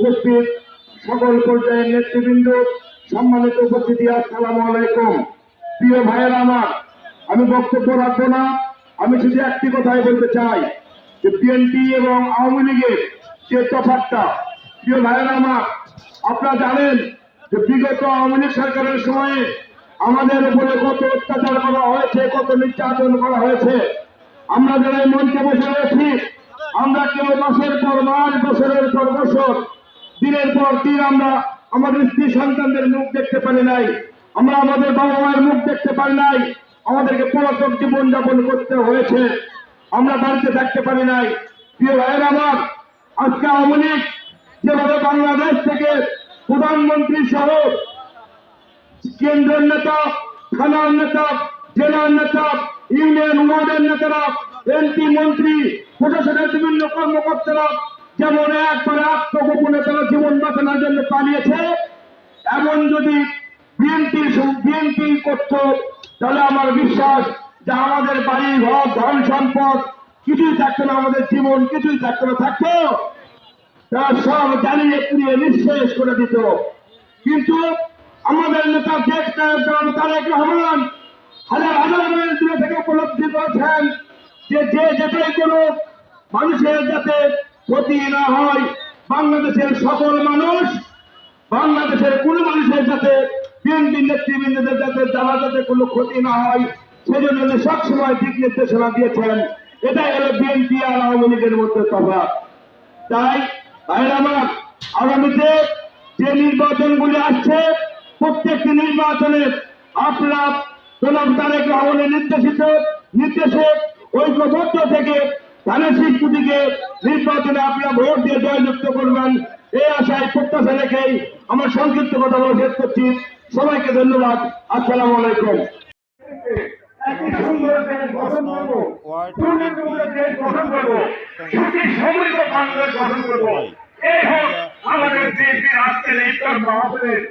উপস্থিত সকল পর্যায়ের নেতৃবৃন্দ, সম্মানিত উপস্থিতি, আসসালামু আলাইকুম। প্রিয় ভাইয়েরা আমার, আমি বক্তব্য রাখবো না। আমি শুধু একটি কথাই বলতে চাই যে বিএনপি এবং আওয়ামী লীগের যে তফাৎটা, প্রিয় ভাইয়েরা আমার, আপনারা জানেন যে বিগত আওয়ামী লীগ সরকারের সময়ে আমাদের উপরে কত অত্যাচার করা হয়েছে, কত নির্যাতন করা হয়েছে। আমরা যারা এই মঞ্চে বসে রয়েছি, আমরা কেউ মাসের পর মাস, বছরের পর বছর, দিনের পর দিন আমরা আমাদের স্ত্রী সন্তানদের মুখ দেখতে পারি নাই, আমরা আমাদের বাবা মায়ের মুখ দেখতে পারি নাই, আমাদেরকে পলাতক জীবনযাপন করতে হয়েছে, আমরা বাড়িতে থাকতে পারি নাই। প্রিয় ভাইয়ের আমার, আজকে আওয়ামী লীগ যেভাবে বাংলাদেশ থেকে প্রধানমন্ত্রী সহ কেন্দ্রের নেতা, থানার নেতা, জেলার নেতা, ইউনিয়ন ওয়ার্ডের নেতারা, এমপি, মন্ত্রী, প্রশাসনের বিভিন্ন কর্মকর্তারা যেমন একবারে আত্মগোপনে তারা জীবন বাঁচানোর জন্য পালিয়েছে, এমন যদি বিএনপি করত, তাহলে আমার বিশ্বাস যে আমাদের বাড়ি ঘর, ধন সম্পদ কিছুই থাকতো না, আমাদের জীবন কিছুই থাকতো না, থাকতো তারা সব জ্বালিয়ে পুড়িয়ে নিঃশেষ করে দিত। কিন্তু আমাদের নেতা দেশ নায়ক তারেক রহমান হাজার হাজার মাইল দূরে থেকে উপলব্ধি করেছেন যে যেটাই কোনো মানুষের যাতে ক্ষতি না হয়, বাংলাদেশের সকল মানুষ, বাংলাদেশের কোন মানুষের যাতে বিএনপি নেতৃবৃন্দদের যাতে কোনো ক্ষতি না হয়, সেজন্য সবসময় দিক নির্দেশনা দিয়েছেন। এটাই হলো বিএনপি আর আওয়ামী লীগের মধ্যে তফাৎ। তাই ভাইরা আমার, আগামীতে যে নির্বাচনগুলি আসছে, প্রত্যেকটি নির্বাচনে আপনারা জনাব তারেক রহমানের নির্দেশে ঐক্যবদ্ধ থেকে ধানের শিশুটিকে নির্বাচনে আপনারা ভোট দিয়ে জয়যুক্ত করবেন, এই আশায় প্রত্যাশা রেখেই আমার সংক্ষিপ্ত কথা বলে শেষ করছি। সবাইকে ধন্যবাদ। আসসালামু আলাইকুম। একটি সুন্দর দেশ গঠন করবো, দেশ গঠন করবো, সুখী সমৃদ্ধ বাংলাদেশ গঠন করবো। এই হোক আমাদের বিএনপির আজকের এই মাহফিলের